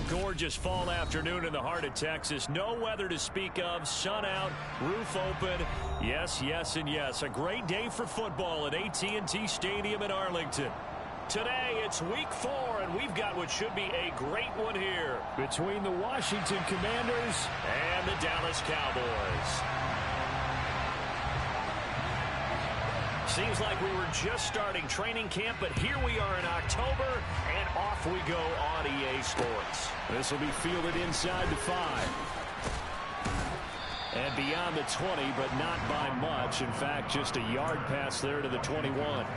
gorgeous fall afternoon in the heart of Texas. No weather to speak of. Sun out, roof open. Yes, yes, and yes. A great day for football at AT&T Stadium in Arlington. Today, it's week 4, and we've got what should be a great one here between the Washington Commanders and the Dallas Cowboys. Seems like we were just starting training camp, but here we are in October, and off we go on EA Sports. This will be fielded inside the 5. And beyond the 20, but not by much. In fact, just a yard pass there to the 21.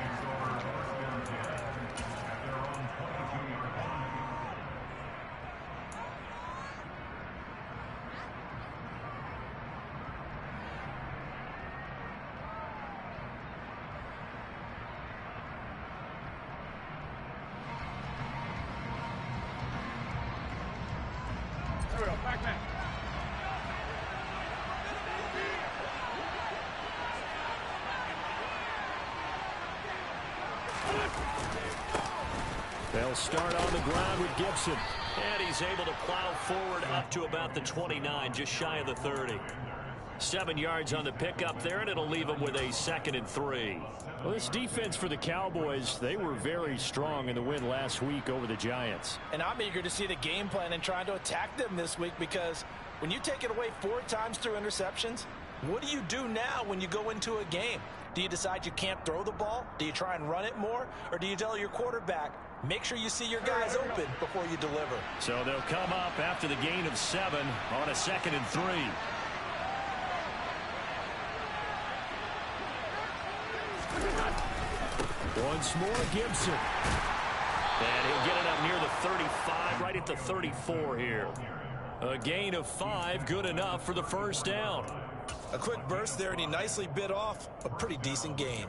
They'll start on the ground with Gibson. And he's able to plow forward up to about the 29, just shy of the 30. 7 yards on the pickup there, and it'll leave him with a 2nd and 3. Well, this defense for the Cowboys, they were very strong in the win last week over the Giants. And I'm eager to see the game plan and trying to attack them this week, because when you take it away 4 times through interceptions, what do you do now when you go into a game? Do you decide you can't throw the ball? Do you try and run it more? Or do you tell your quarterback, make sure you see your guys open before you deliver? So they'll come up after the gain of 7 on a 2nd and 3. Once more, Gibson. And he'll get it up near the 35, right at the 34 here. A gain of 5, good enough for the first down. A quick burst there, and he nicely bit off a pretty decent gain.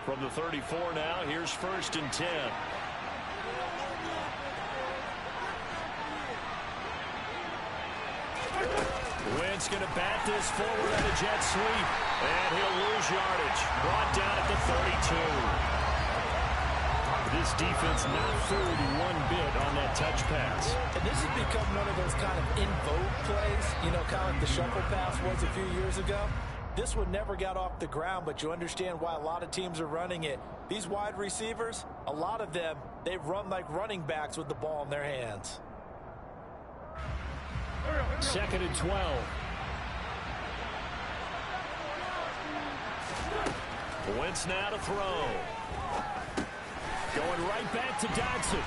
From the 34 now, here's 1st and 10. Wentz going to bat this forward on a jet sweep, and he'll lose yardage. Brought down at the 32. This defense not fooled one bit on that touch pass. And this has become one of those kind of in vogue plays, you know, kind of like the shuffle pass was a few years ago. This one never got off the ground, but you understand why a lot of teams are running it. These wide receivers, a lot of them, they run like running backs with the ball in their hands. 2nd and 12. Wentz now to throw. Going right back to Dodson.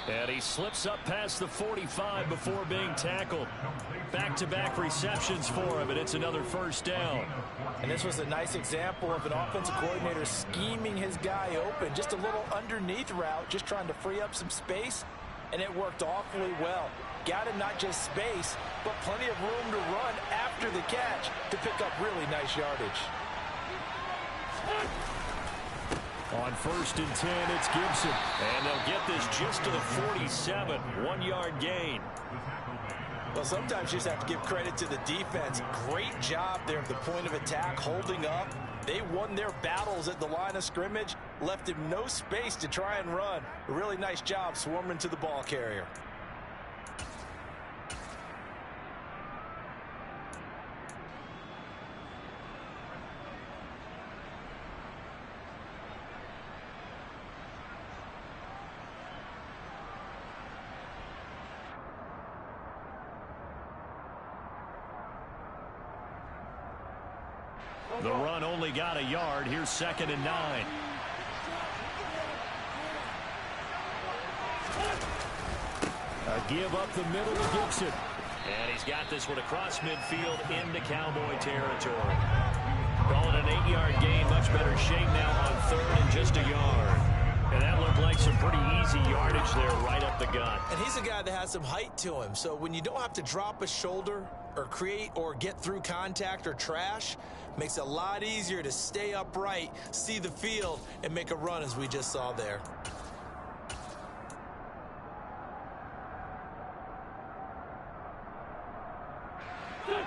And he slips up past the 45 before being tackled. Back-to-back receptions for him, and it's another first down. And this was a nice example of an offensive coordinator scheming his guy open. Just a little underneath route, just trying to free up some space, and it worked awfully well. Got him not just space, but plenty of room to run after the catch to pick up really nice yardage. On 1st and 10, it's Gibson. And they'll get this just to the 47. 1-yard gain. Well, sometimes you just have to give credit to the defense. Great job there at the point of attack, holding up. They won their battles at the line of scrimmage, left him no space to try and run. A really nice job swarming to the ball carrier. The run only got a yard. Here's 2nd and 9. A give up the middle to Gibson. And he's got this one across midfield into Cowboy territory. Call it an 8-yard gain. Much better shape now on 3rd and just a yard. And that looked like some pretty easy yardage there right up the gut. And he's a guy that has some height to him. So when you don't have to drop a shoulder or create or get through contact or trash, makes it a lot easier to stay upright, see the field, and make a run as we just saw there.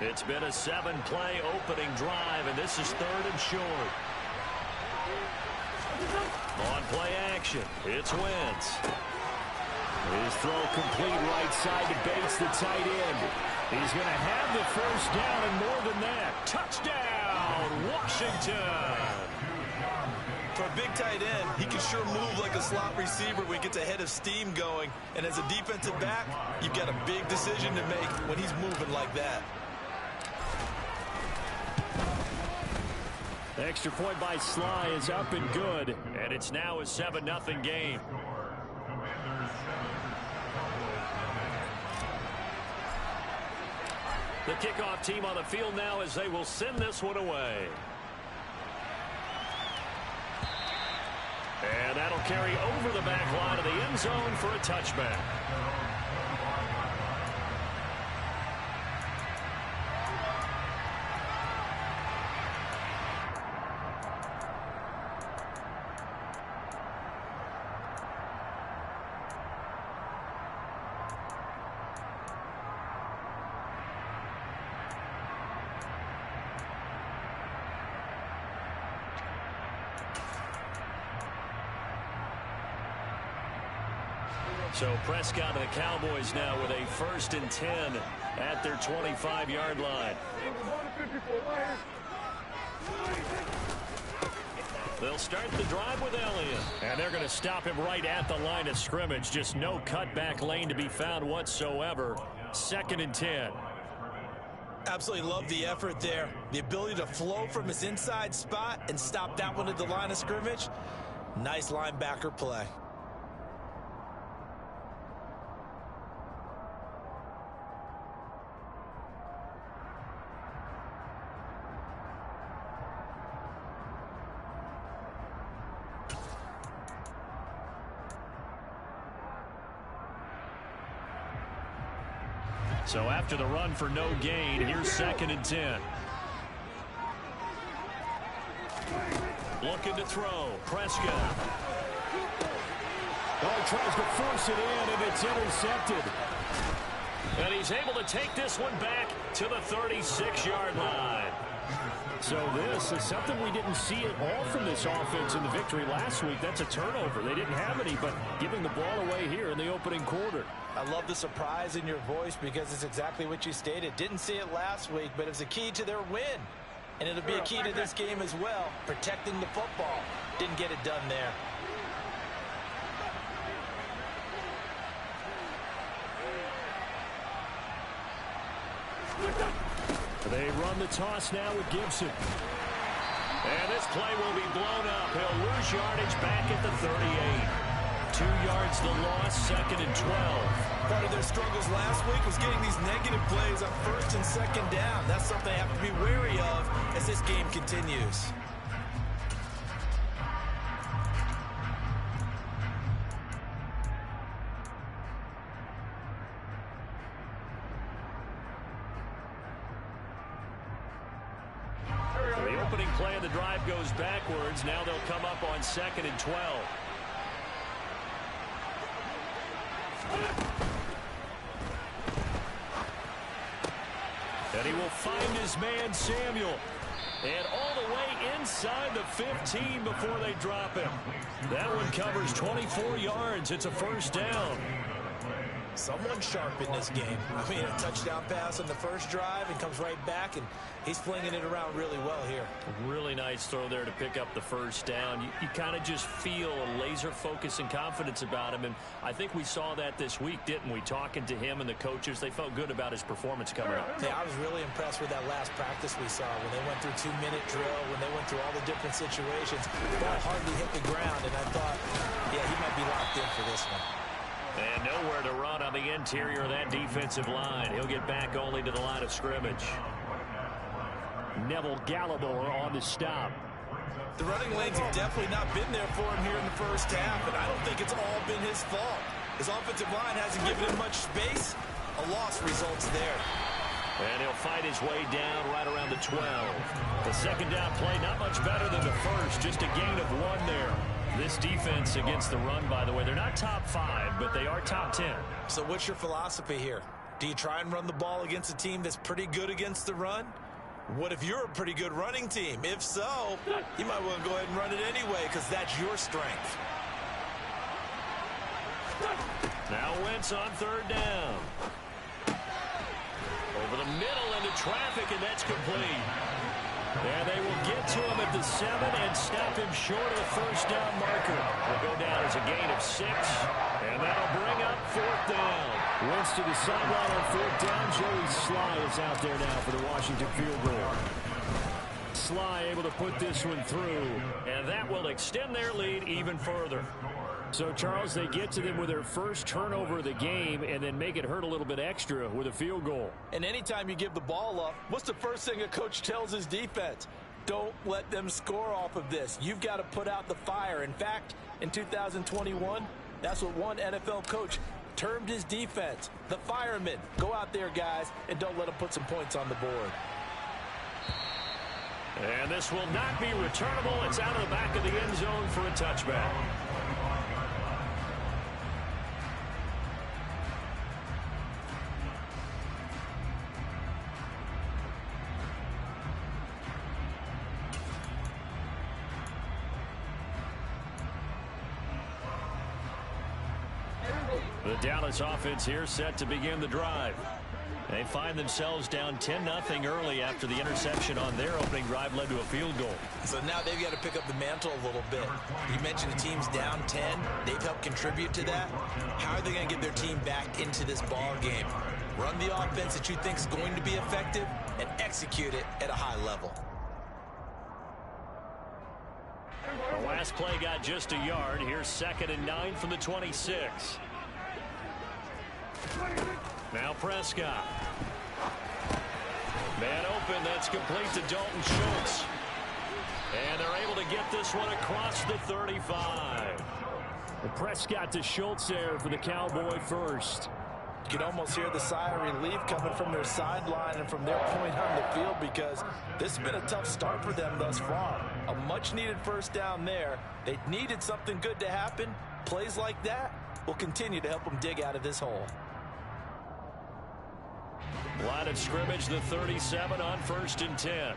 It's been a 7-play opening drive, and this is 3rd and short. On play action, it's Wentz. His throw complete right side to Bates, the tight end. He's going to have the first down and more than that. Touchdown, Washington. For a big tight end, he can sure move like a slot receiver when he gets a head of steam going. And as a defensive back, you've got a big decision to make when he's moving like that. The extra point by Sly is up and good, and it's now a 7-0 game. The kickoff team on the field now as they will send this one away. And that'll carry over the back line of the end zone for a touchback. So Prescott and the Cowboys now with a 1st and 10 at their 25-yard line. They'll start the drive with Elliott. And they're going to stop him right at the line of scrimmage. Just no cutback lane to be found whatsoever. 2nd and 10. Absolutely love the effort there. The ability to flow from his inside spot and stop that one at the line of scrimmage. Nice linebacker play. So after the run for no gain, here's 2nd and 10. Looking to throw. Prescott. Oh, tries to force it in, and it's intercepted. And he's able to take this one back to the 36-yard line. So this is something we didn't see at all from this offense in the victory last week. That's a turnover. They didn't have any, but giving the ball away here in the opening quarter. I love the surprise in your voice because it's exactly what you stated. Didn't see it last week, but it's a key to their win. And it'll be a key to this game as well, protecting the football. Didn't get it done there. They run the toss now with Gibson. And this play will be blown up. He'll lose yardage back at the 38. 2 yards the loss, 2nd and 12. Part of their struggles last week was getting these negative plays on 1st and 2nd down. That's something they have to be wary of as this game continues. The opening play of the drive goes backwards. Now they'll come up on 2nd and 12. And he will find his man, Samuel. And all the way inside the 15 before they drop him. That one covers 24 yards. It's a 1st down. Someone sharp in this game. I mean, a touchdown pass on the first drive and comes right back, and he's flinging it around really well here. Really nice throw there to pick up the 1st down. You kind of just feel a laser focus and confidence about him, and I think we saw that this week, didn't we? Talking to him and the coaches, they felt good about his performance coming up. Yeah, I was really impressed with that last practice we saw when they went through 2-minute drill, when they went through all the different situations. The ball hardly hit the ground, and I thought, yeah, he might be locked in for this one. And nowhere to run on the interior of that defensive line. He'll get back only to the line of scrimmage. Neville Gallimore on the stop. The running lanes have definitely not been there for him here in the first half, and I don't think it's all been his fault. His offensive line hasn't given him much space. A loss results there. And he'll fight his way down right around the 12. The second down play, not much better than the first. Just a gain of 1 there. This defense against the run, by the way, they're not top 5, but they are top 10. So what's your philosophy here? Do you try and run the ball against a team that's pretty good against the run? What if you're a pretty good running team? If so, you might want to go ahead and run it anyway because that's your strength. Now Wentz on third down. Over the middle into traffic, and that's complete. And they will get to him at the 7 and stop him short of the first down marker. Will go down as a gain of 6, and that'll bring up 4th down. Wentz to the sideline on 4th down. Joey Sly is out there now for the Washington field goal. Sly able to put this one through, and that will extend their lead even further. So, Charles, they get to them with their first turnover of the game and then make it hurt a little bit extra with a field goal. And anytime you give the ball up, what's the first thing a coach tells his defense? Don't let them score off of this. You've got to put out the fire. In fact, in 2021, that's what one NFL coach termed his defense. The firemen. Go out there, guys, and don't let them put some points on the board. And this will not be returnable. It's out of the back of the end zone for a touchback. The Dallas offense here set to begin the drive. They find themselves down 10-0 early after the interception on their opening drive led to a field goal. So now they've got to pick up the mantle a little bit. You mentioned the team's down 10. They've helped contribute to that. How are they going to get their team back into this ball game? Run the offense that you think is going to be effective and execute it at a high level. The last play got just a yard. Here's 2nd and 9 from the 26. Now Prescott. Man open, that's complete to Dalton Schultz. And they're able to get this one across the 35. And Prescott to Schultz there for the Cowboy first. You can almost hear the sigh of relief coming from their sideline and from their point on the field because this has been a tough start for them thus far. A much-needed first down there. They needed something good to happen. Plays like that will continue to help them dig out of this hole. Line of scrimmage, the 37 on 1st and 10.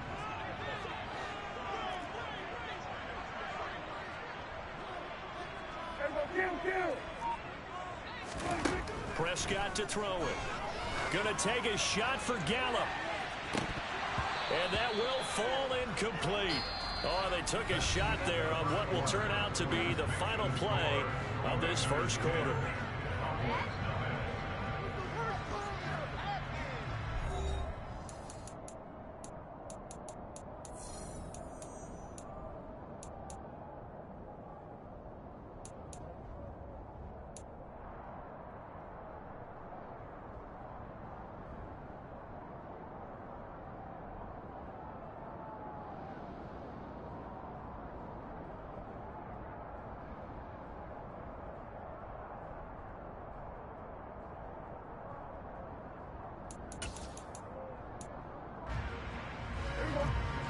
Prescott to throw it. Gonna take a shot for Gallup. And that will fall incomplete. Oh, they took a shot there on what will turn out to be the final play of this first quarter.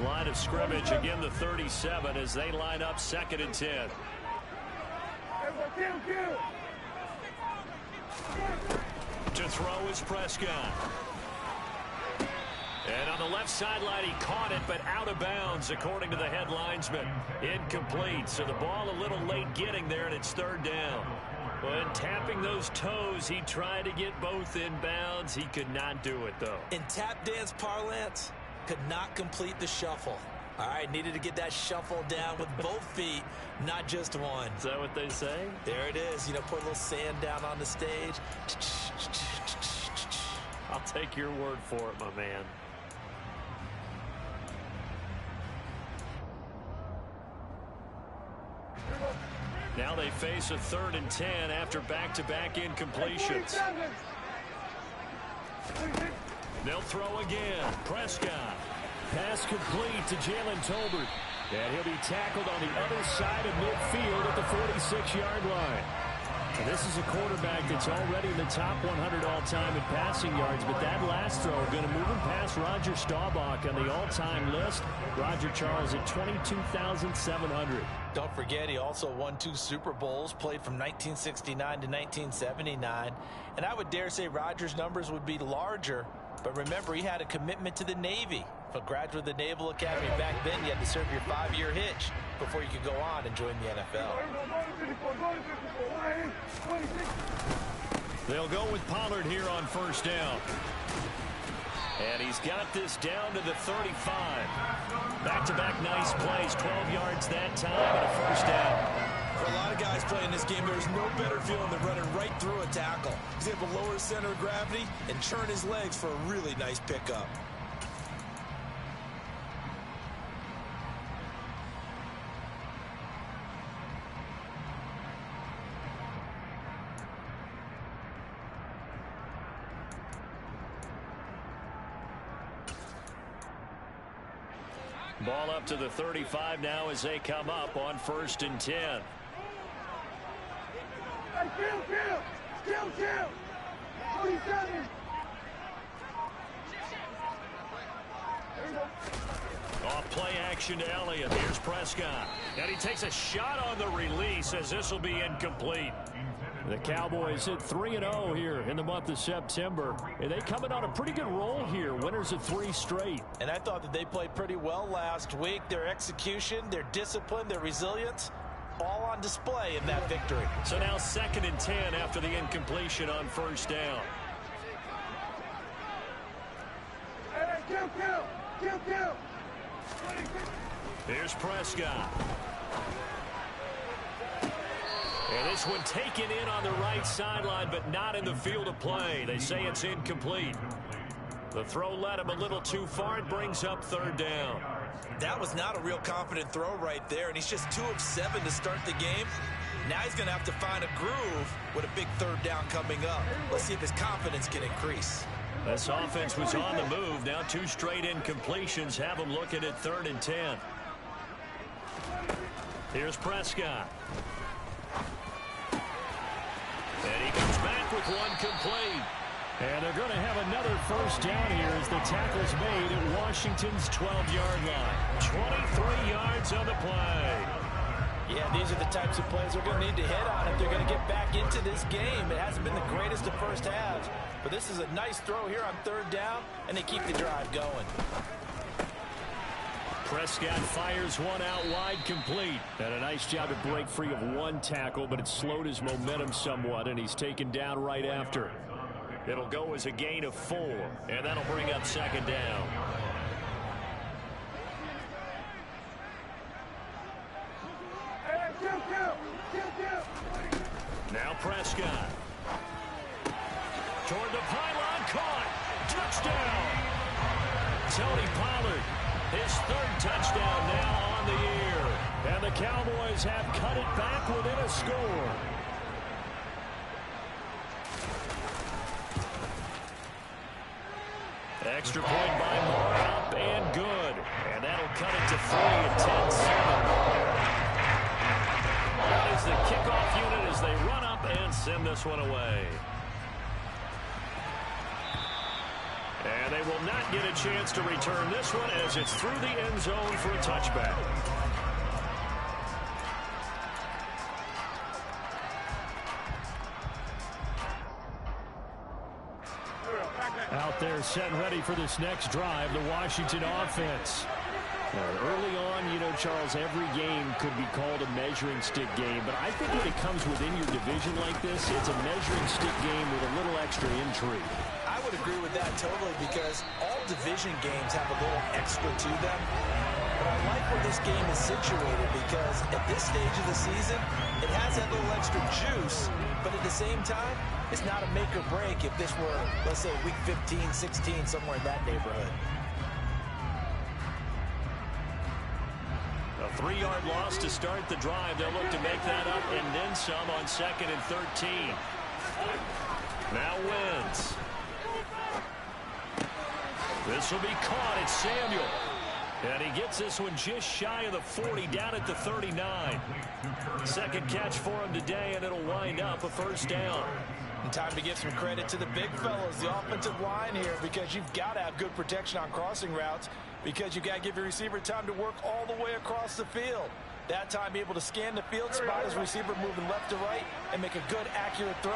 Line of scrimmage, again the 37 as they line up 2nd and 10. To throw is Prescott. And on the left sideline, he caught it, but out of bounds, according to the head linesman. Incomplete, so the ball a little late getting there, and it's 3rd down. When tapping those toes, he tried to get both in bounds. He could not do it, though. In tap dance parlance, could not complete the shuffle. All right, needed to get that shuffle down with both feet, not just one. Is that what they say? There it is. You know, put a little sand down on the stage. I'll take your word for it, my man. Now they face a 3rd and 10 after back-to-back incompletions. They'll throw again. Prescott. Pass complete to Jalen Tolbert. And he'll be tackled on the other side of midfield at the 46-yard line. This is a quarterback that's already in the top 100 all-time in passing yards, but that last throw going to move him past Roger Staubach on the all-time list. Roger Charles at 22,700. Don't forget, he also won 2 Super Bowls, played from 1969 to 1979. And I would dare say Roger's numbers would be larger, but remember, he had a commitment to the Navy. For a graduate of the Naval Academy back then, you had to serve your 5-year hitch before you could go on and join the NFL. They'll go with Pollard here on first down. And he's got this down to the 35. Back-to-back nice plays, 12 yards that time and a first down. For a lot of guys playing this game, there's no better feeling than running right through a tackle. He's able to lower his center of gravity and churn his legs for a really nice pickup. Ball up to the 35 now as they come up on 1st and 10. Off play action to Elliott. Here's Prescott. And he takes a shot on the release as this will be incomplete. The Cowboys hit 3-0 here in the month of September. And they coming on a pretty good roll here. Winners of 3 straight. And I thought that they played pretty well last week. Their execution, their discipline, their resilience, all on display in that victory. So now 2nd and 10 after the incompletion on first down. Here's Prescott. And this one taken in on the right sideline, but not in the field of play. They say it's incomplete. The throw led him a little too far and brings up 3rd down. That was not a real confident throw right there, and he's just 2 of 7 to start the game. Now he's going to have to find a groove with a big 3rd down coming up. Let's see if his confidence can increase. This offense was on the move. Now 2 straight incompletions have him looking at 3rd and 10. Here's Prescott. And he comes back with one complete. And they're going to have another first down here as the tackle's made at Washington's 12-yard line. 23 yards on the play. Yeah, these are the types of plays they're going to need to hit on if they're going to get back into this game. It hasn't been the greatest of first halves, but this is a nice throw here on 3rd down, and they keep the drive going. Prescott fires one out wide, complete. And a nice job to break free of one tackle, but it slowed his momentum somewhat, and he's taken down right after. It'll go as a gain of 4, and that'll bring up 2nd down. Now Prescott. Toward the pylon, caught. Touchdown. Tony Pollard, his 3rd touchdown now on the year. And the Cowboys have cut it back within a score. Extra point by Moore, up and good. And that'll cut it to 3 at 10-7. That is the kickoff unit as they run up and send this one away. And they will not get a chance to return this one as it's through the end zone for a touchback. Out there set and ready for this next drive, the Washington offense. Early on, you know, Charles, every game could be called a measuring stick game, but I think when it comes within your division like this, it's a measuring stick game with a little extra intrigue. I would agree with that totally because all division games have a little extra to them. But I like where this game is situated because at this stage of the season, it has that little extra juice, but at the same time, it's not a make or break if this were, let's say, week 15, 16, somewhere in that neighborhood. A 3-yard loss to start the drive. They'll look to make that up and then some on 2nd and 13. Now Wentz. This will be caught. It's Samuel. And he gets this one just shy of the 40, down at the 39. Second catch for him today, and it'll wind up a first down. And time to give some credit to the big fellas, the offensive line here, because you've got to have good protection on crossing routes, because you've got to give your receiver time to work all the way across the field. That time, be able to scan the field, spot his receiver moving left to right, and make a good, accurate throw.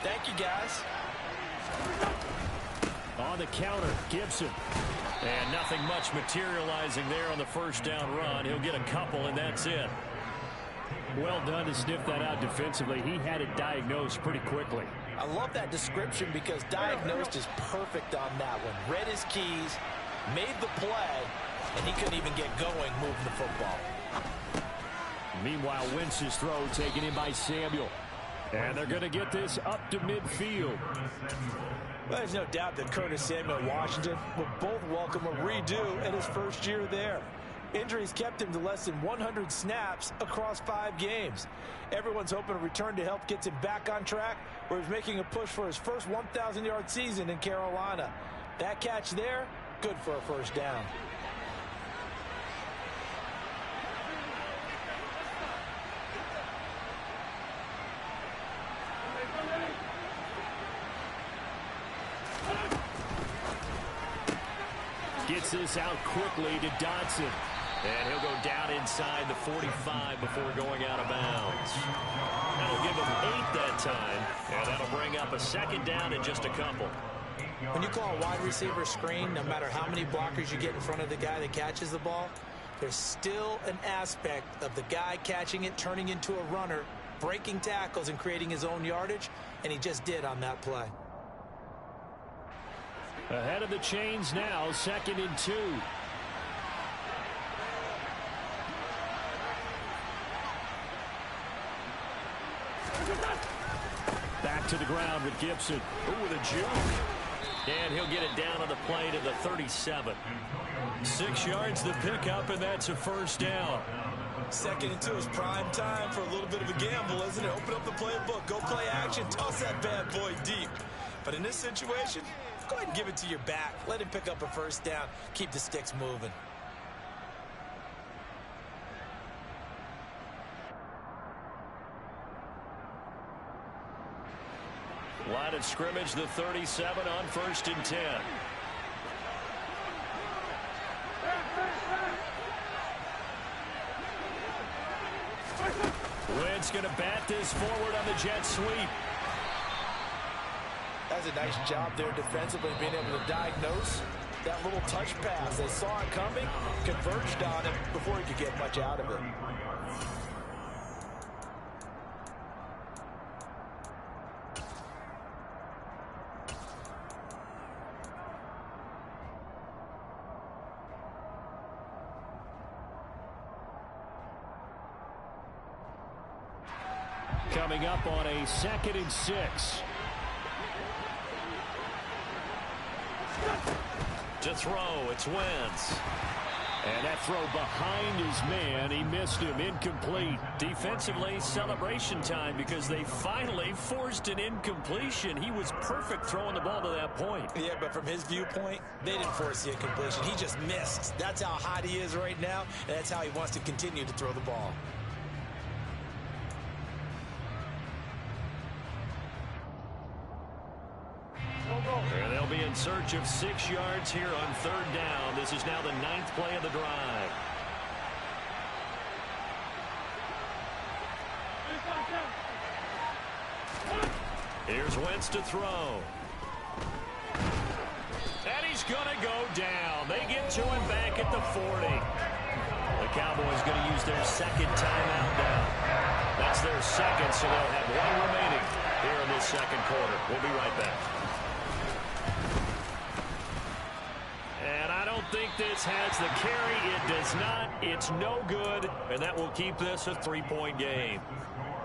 Thank you, guys. On the counter, Gibson. And nothing much materializing there on the first down run. He'll get a couple, and that's it. Well done to sniff that out defensively. He had it diagnosed pretty quickly. I love that description because diagnosed is perfect on that one. Read his keys, made the play, and he couldn't even get going moving the football. Meanwhile, Wentz's throw taken in by Samuel. And they're going to get this up to midfield. Well, there's no doubt that Curtis Samuel and Washington will both welcome a redo at his first year there. Injuries kept him to less than 100 snaps across 5 games. Everyone's hoping a return to health gets him back on track, where he's making a push for his first 1,000-yard season in Carolina. That catch there, good for a first down. Gets this out quickly to Dodson. And he'll go down inside the 45 before going out of bounds. That'll give him 8 that time. And that'll bring up a second down and just a couple. When you call a wide receiver screen, no matter how many blockers you get in front of the guy that catches the ball, there's still an aspect of the guy catching it, turning into a runner, breaking tackles and creating his own yardage, and he just did on that play. Ahead of the chains now, 2nd and 2. Back to the ground with Gibson. Ooh, with a juke. And he'll get it down on the play to the 37. 6 yards the pickup, and that's a first down. 2nd and 2 is prime time for a little bit of a gamble, isn't it? Open up the playbook, go play action, toss that bad boy deep. But in this situation, go ahead and give it to your back. Let him pick up a first down. Keep the sticks moving. Line of scrimmage, the 37 on 1st and 10. Wentz going to bat this forward on the jet sweep. That's a nice job there defensively, being able to diagnose that little touch pass. They saw it coming, converged on him before he could get much out of it. Coming up on a 2nd and 6. To throw, it's Wentz. And that throw behind his man, he missed him, incomplete. Defensively, celebration time because they finally forced an incompletion. He was perfect throwing the ball to that point. Yeah, but from his viewpoint, they didn't force the incompletion. He just missed. That's how hot he is right now, and that's how he wants to continue to throw the ball. And they'll be in search of 6 yards here on 3rd down. This is now the 9th play of the drive. Here's Wentz to throw. And he's going to go down. They get to him back at the 40. The Cowboys going to use their 2nd timeout now. That's their 2nd, so they'll have 1 remaining here in this 2nd quarter. We'll be right back. And I don't think this has the carry. It does not. It's no good. And that will keep this a 3-point game.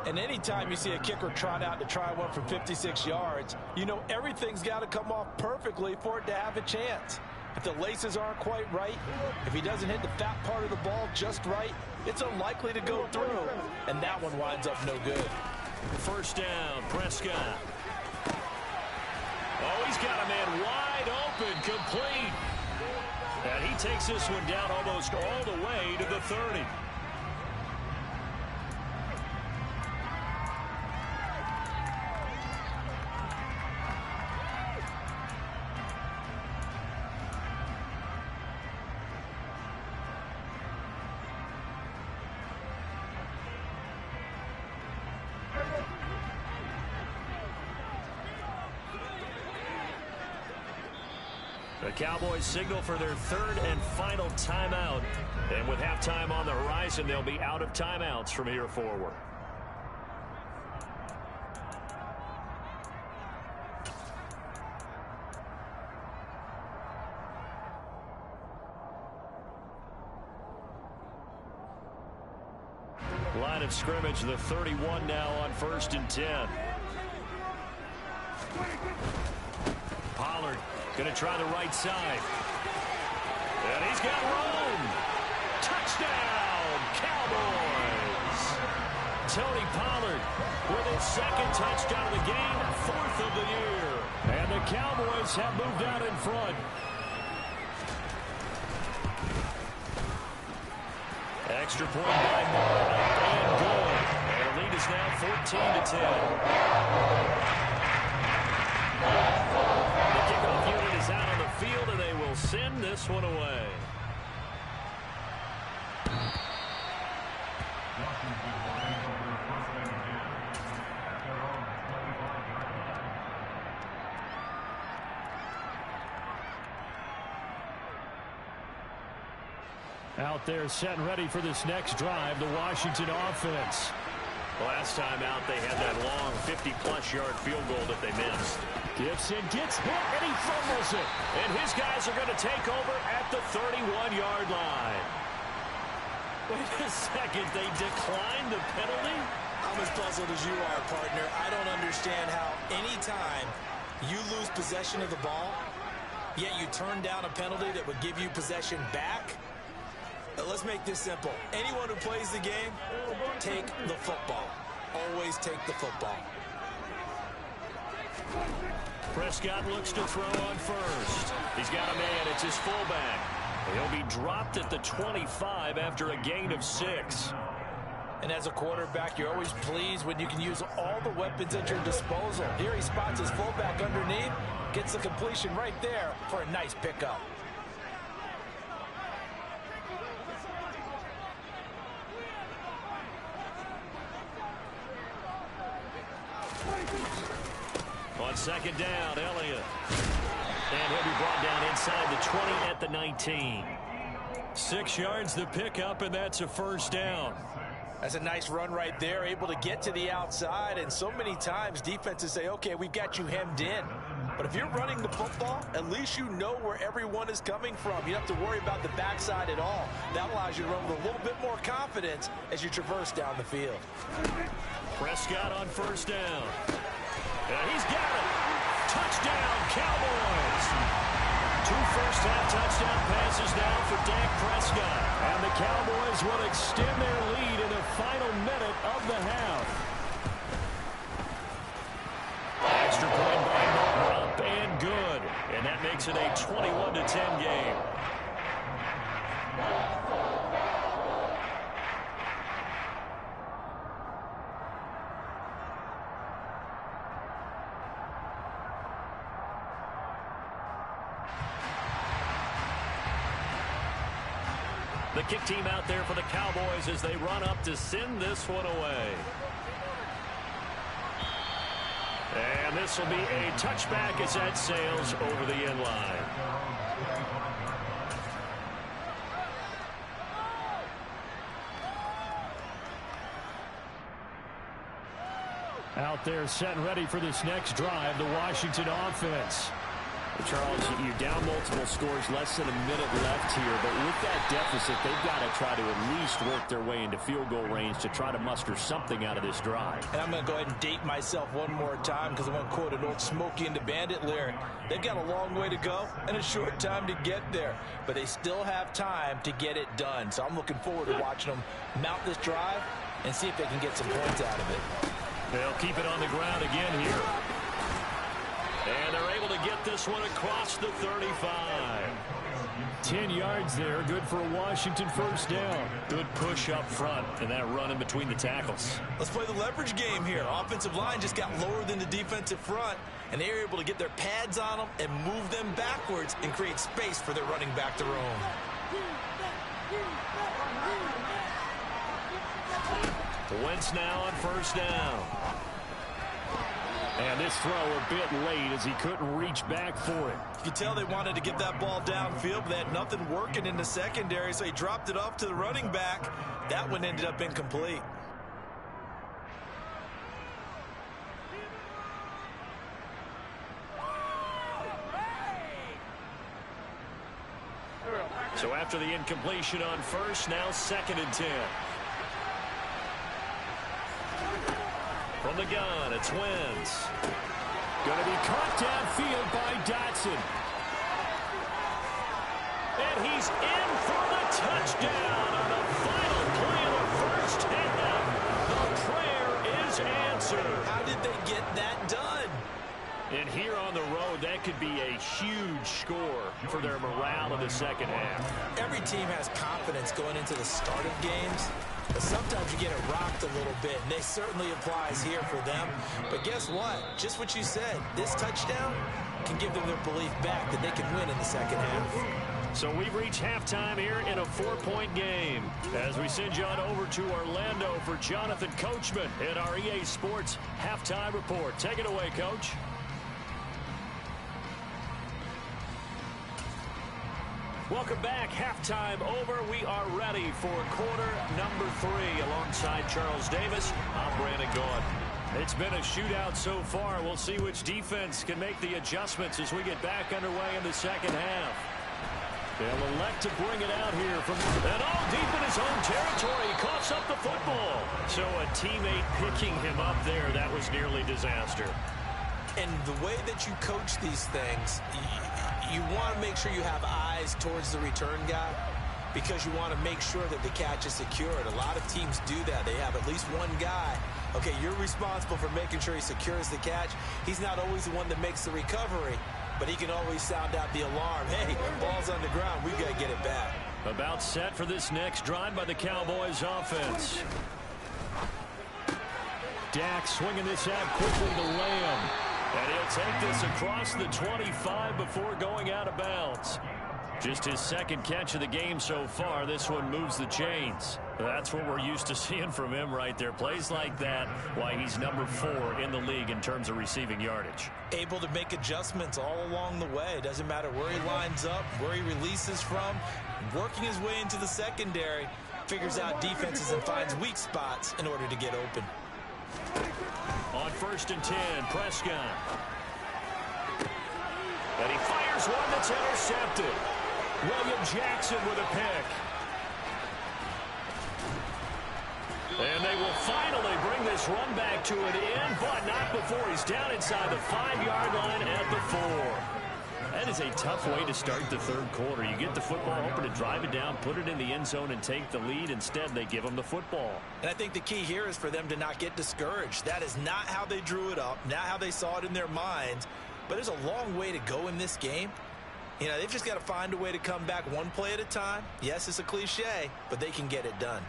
And anytime you see a kicker trot out to try one from 56 yards, you know everything's got to come off perfectly for it to have a chance. If the laces aren't quite right, if he doesn't hit the fat part of the ball just right, it's unlikely to go through. And that one winds up no good. First down, Prescott. Oh, he's got a man wide open, complete. And he takes this one down almost all the way to the 30. The Cowboys signal for their third and final timeout. And with halftime on the horizon, they'll be out of timeouts from here forward. Line of scrimmage, the 31 now on 1st and 10. Pollard going to try the right side. And he's got room. Touchdown, Cowboys. Tony Pollard with his second touchdown of the game, 4th of the year. And the Cowboys have moved out in front. Extra point by Moore, and good. And the lead is now 14-10. The kickoff unit is out on the field, and they will send this one away. Out there set and ready for this next drive, the Washington offense. Last time out, they had that long 50-plus yard field goal that they missed. Gibson gets hit, and he fumbles it. And his guys are going to take over at the 31-yard line. Wait a second, they declined the penalty? I'm as puzzled as you are, partner. I don't understand how any time you lose possession of the ball, yet you turn down a penalty that would give you possession back. Let's make this simple. Anyone who plays the game, take the football. Always take the football. Prescott looks to throw on first. He's got a man. It's his fullback. He'll be dropped at the 25 after a gain of 6. And as a quarterback, you're always pleased when you can use all the weapons at your disposal. Here he spots his fullback underneath, gets the completion right there for a nice pickup. On second down, Elliott. And he'll be brought down inside the 20 at the 19. 6 yards the pickup, and that's a first down. That's a nice run right there, able to get to the outside. And so many times defenses say, okay, we've got you hemmed in. But if you're running the football, at least you know where everyone is coming from. You don't have to worry about the backside at all. That allows you to run with a little bit more confidence as you traverse down the field. Prescott on first down. And he's got it. Touchdown, Cowboys. 2 first-half touchdown passes now for Dak Prescott. And the Cowboys will extend their lead in the final minute of the half. Extra point by Moore, up and good. And that makes it a 21-10 game. The kick team out there for the Cowboys as they run up to send this one away. And this will be a touchback as that sails over the end line. Out there set and ready for this next drive, the Washington offense. Charles, you're down multiple scores, less than a minute left here, but with that deficit, they've got to try to at least work their way into field goal range to try to muster something out of this drive. And I'm going to go ahead and date myself one more time because I'm going to quote an old Smokey and the Bandit lyric. They've got a long way to go and a short time to get there, but they still have time to get it done. So I'm looking forward to watching them mount this drive and see if they can get some points out of it. They'll keep it on the ground again here. And they're able to get this one across the 35. 10 yards there, good for a Washington first down. Good push up front and that run in between the tackles. Let's play the leverage game here. Offensive line just got lower than the defensive front, and they were able to get their pads on them and move them backwards and create space for their running back to roam. Wentz now on first down. And this throw a bit late as he couldn't reach back for it. You could tell they wanted to get that ball downfield, but they had nothing working in the secondary, so he dropped it off to the running back. That one ended up incomplete. So after the incompletion on first, now 2nd and 10. From the gun, it's Wentz. Going to be caught downfield by Dotson. And he's in for the touchdown on the final play of the first half. The prayer is answered. How did they get that done? And here on the road, that could be a huge score for their morale in the second half. Every team has confidence going into the start of games, but sometimes you get it rocked a little bit, and it certainly applies here for them. But guess what? Just what you said, this touchdown can give them their belief back that they can win in the second half. So we've reached halftime here in a 4-point game as we send you on over to Orlando for Jonathan Coachman in our EA Sports Halftime Report. Take it away, Coach. Welcome back. Halftime over. We are ready for quarter number 3. Alongside Charles Davis, I'm Brandon Gaud. It's been a shootout so far. We'll see which defense can make the adjustments as we get back underway in the second half. They'll elect to bring it out here from and all deep in his own territory. He coughs up the football. So a teammate picking him up there, that was nearly disaster. And the way that you coach these things, you want to make sure you have eyes towards the return guy because you want to make sure that the catch is secured. A lot of teams do that. They have at least one guy. Okay, you're responsible for making sure he secures the catch. He's not always the one that makes the recovery, but he can always sound out the alarm. Hey, ball's on the ground. We've got to get it back. About set for this next drive by the Cowboys offense. Dak swinging this out quickly to Lamb. And he'll take this across the 25 before going out of bounds. Just his second catch of the game so far. This one moves the chains. That's what we're used to seeing from him right there. Plays like that, why he's number 4 in the league in terms of receiving yardage. Able to make adjustments all along the way. Doesn't matter where he lines up, where he releases from. Working his way into the secondary. Figures out defenses and finds weak spots in order to get open. On 1st and 10, Prescott. And he fires one that's intercepted. William Jackson with a pick. And they will finally bring this run back to an end, but not before he's down inside the 5-yard line at the 4. That is a tough way to start the third quarter. You get the football, hoping to drive it down, put it in the end zone, and take the lead. Instead, they give him the football. And I think the key here is for them to not get discouraged. That is not how they drew it up, not how they saw it in their minds. But there's a long way to go in this game. You know, they've just got to find a way to come back one play at a time. Yes, it's a cliche, but they can get it done.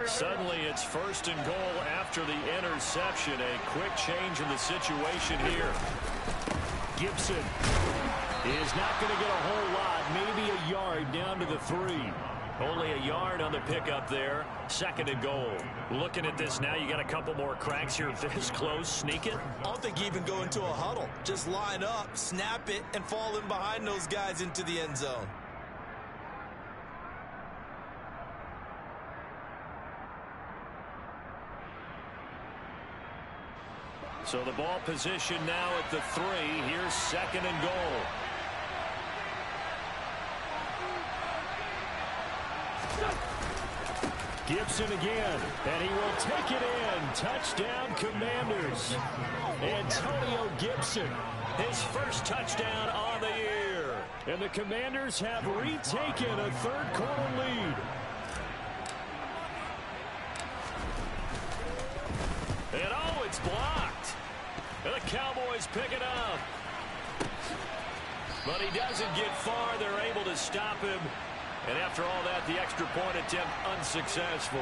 Suddenly, it's 1st and goal after the interception. A quick change in the situation here. Gibson is not going to get a whole lot, maybe a yard down to the 3. Only a yard on the pickup there. 2nd and goal. Looking at this now, you got a couple more cracks here. This close, sneak it. I don't think you even go into a huddle. Just line up, snap it, and fall in behind those guys into the end zone. So the ball position now at the 3. Here's 2nd and goal. Gibson again, and he will take it in. Touchdown, Commanders. Antonio Gibson, his first touchdown on the year. And the Commanders have retaken a third quarter lead. But he doesn't get far. They're able to stop him. And after all that, the extra point attempt unsuccessful.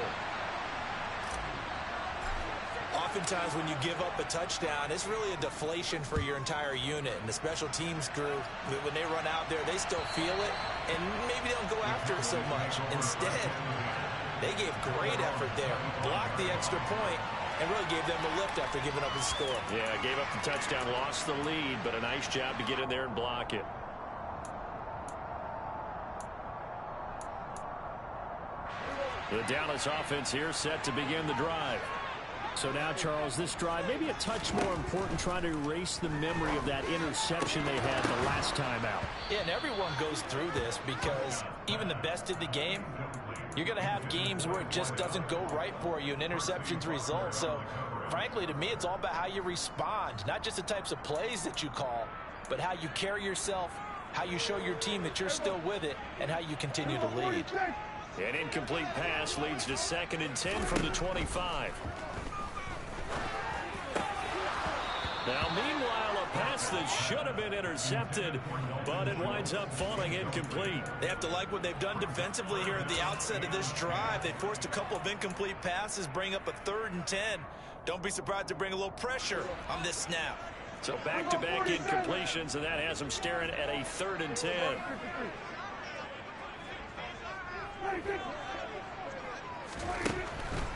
Oftentimes when you give up a touchdown, it's really a deflation for your entire unit. And the special teams group, when they run out there, they still feel it. And maybe they don't go after it so much. Instead, they gave great effort there. Blocked the extra point and really gave them a lift after giving up the score. Yeah, gave up the touchdown, lost the lead, but a nice job to get in there and block it. The Dallas offense here set to begin the drive. So now, Charles, this drive maybe a touch more important, trying to erase the memory of that interception they had the last time out. Yeah, and everyone goes through this because even the best in the game, you're going to have games where it just doesn't go right for you and interceptions result. So, frankly, to me, it's all about how you respond, not just the types of plays that you call, but how you carry yourself, how you show your team that you're still with it, and how you continue to lead. An incomplete pass leads to 2nd and 10 from the 25. Now, meanwhile, a pass that should have been intercepted, but it winds up falling incomplete. They have to like what they've done defensively here at the outset of this drive. They forced a couple of incomplete passes, bring up a 3rd and 10. Don't be surprised to bring a little pressure on this snap. So back-to-back incompletions, and that has them staring at a 3rd and 10.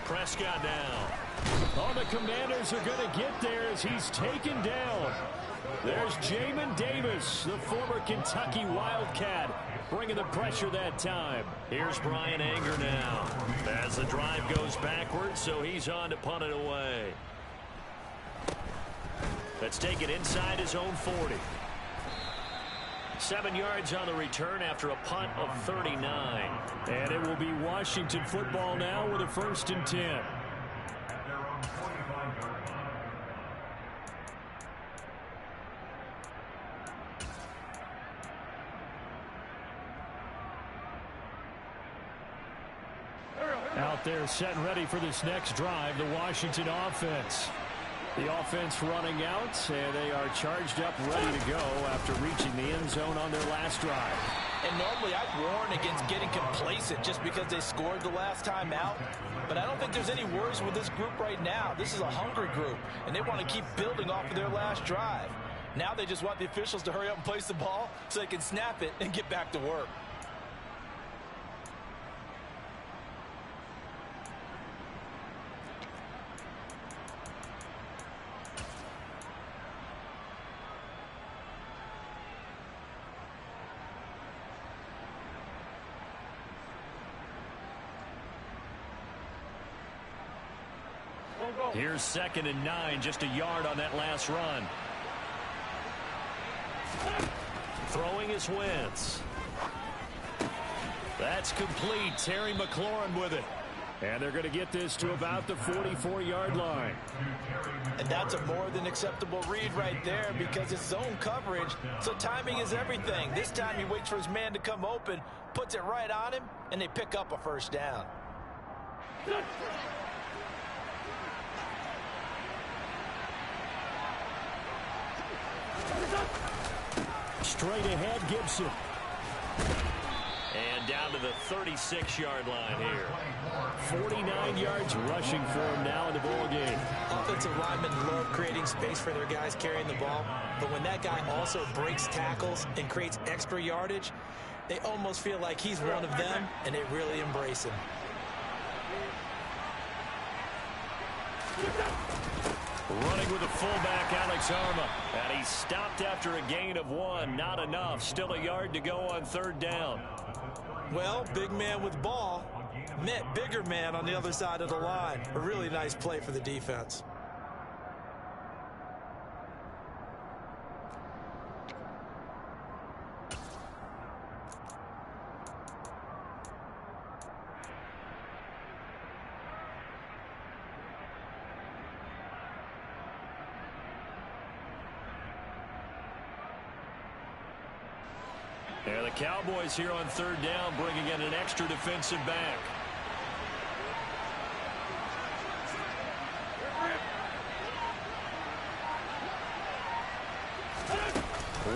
Prescott now. Oh, the Commanders are going to get there as he's taken down. There's Jamin Davis, the former Kentucky Wildcat, bringing the pressure that time. Here's Brian Anger now as the drive goes backwards, so he's on to punt it away. Let's take it inside his own 40. 7 yards on the return after a punt of 39. And it will be Washington football now with a 1st and 10. Out there set and ready for this next drive, the Washington offense. The offense running out, and they are charged up, ready to go after reaching the end zone on their last drive. And normally I'd warn against getting complacent just because they scored the last time out. But I don't think there's any worries with this group right now. This is a hungry group, and they want to keep building off of their last drive. Now they just want the officials to hurry up and place the ball so they can snap it and get back to work. Here's 2nd and 9, just a yard on that last run. Throwing his Wentz. That's complete. Terry McLaurin with it. And they're going to get this to about the 44-yard line. And that's a more than acceptable read right there because it's zone coverage, so timing is everything. This time he waits for his man to come open, puts it right on him, and they pick up a 1st down. Straight ahead, Gibson. And down to the 36-yard line here. 49 yards rushing for him now in the ball game. Offensive linemen love creating space for their guys carrying the ball, but when that guy also breaks tackles and creates extra yardage, they almost feel like he's one of them, and they really embrace him. Running with the fullback, Alex Arma. And he stopped after a gain of 1. Not enough. Still a yard to go on 3rd down. Well, big man with ball met bigger man on the other side of the line. A really nice play for the defense. And the Cowboys here on 3rd down, bringing in an extra defensive back.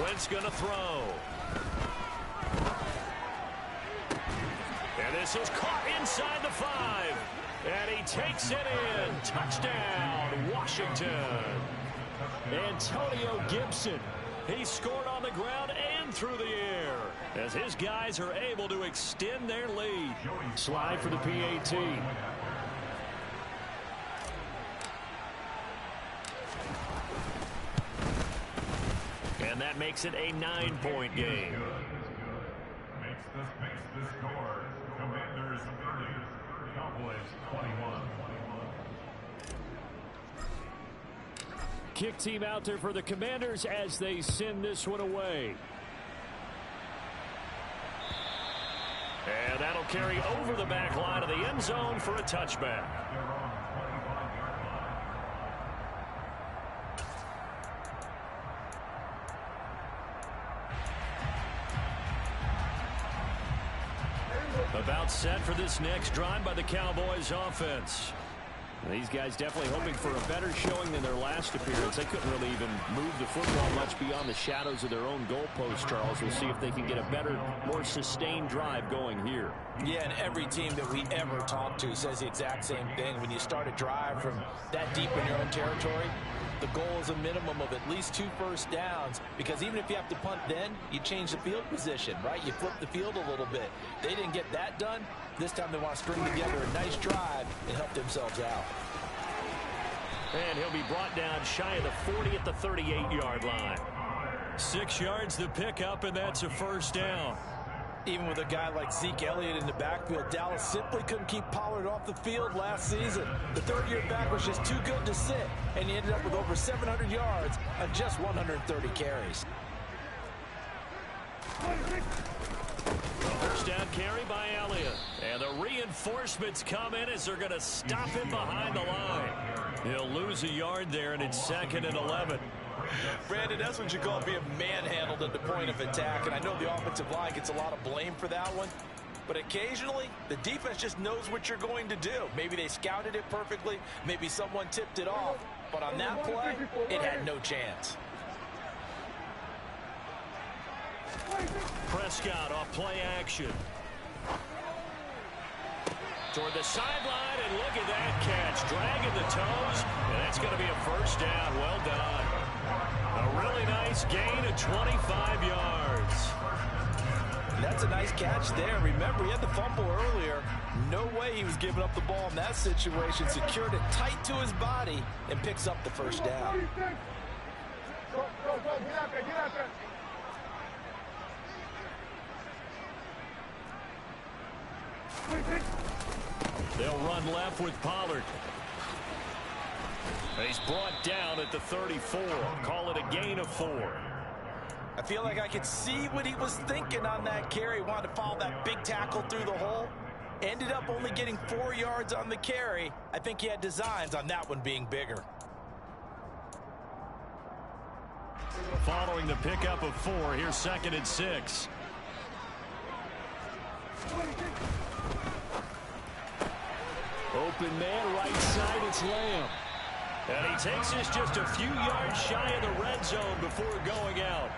Wentz going to throw. And this is caught inside the 5. And he takes it in. Touchdown, Washington. Antonio Gibson. He scored on the ground and through the air as his guys are able to extend their lead. Slide for the PAT. And that makes it a 9-point game. Makes the score. Commanders 30, Cowboys 21. Kick team out there for the Commanders as they send this one away. And that'll carry over the back line of the end zone for a touchback. About set for this next drive by the Cowboys offense. These guys definitely hoping for a better showing than their last appearance. They couldn't really even move the football much beyond the shadows of their own goalpost, Charles. We'll see if they can get a better, more sustained drive going here. Yeah, and every team that we ever talk to says the exact same thing. When you start a drive from that deep in your own territory, the goal is a minimum of at least 2 first downs, because even if you have to punt then, you change the field position, right? You flip the field a little bit. They didn't get that done. This time they want to string together a nice drive and help themselves out. And he'll be brought down shy of the 40 at the 38-yard line. 6 yards the pickup, and that's a first down. Even with a guy like Zeke Elliott in the backfield, Dallas simply couldn't keep Pollard off the field last season. The third-year back was just too good to sit, and he ended up with over 700 yards on just 130 carries. First down carry by Elliott. And the reinforcements come in as they're going to stop him behind the line. He'll lose a yard there, and it's 2nd and 11. Brandon, that's what you call being manhandled at the point of attack, and I know the offensive line gets a lot of blame for that one, but occasionally the defense just knows what you're going to do. Maybe they scouted it perfectly, maybe someone tipped it off, but on that play, it had no chance. Prescott off play action. Toward the sideline, and look at that catch. Dragging the toes, and that's going to be a first down. Well done. A really nice gain of 25 yards. That's a nice catch there. Remember, he had the fumble earlier. No way he was giving up the ball in that situation. Secured it tight to his body and picks up the first down. They'll run left with Pollard. He's brought down at the 34. Call it a gain of 4. I feel like I could see what he was thinking on that carry. Wanted to follow that big tackle through the hole. Ended up only getting 4 yards on the carry. I think he had designs on that one being bigger. Following the pickup of 4, here's 2nd and 6. Open man, right side, it's Lamb. And he takes this just a few yards shy of the red zone before going out.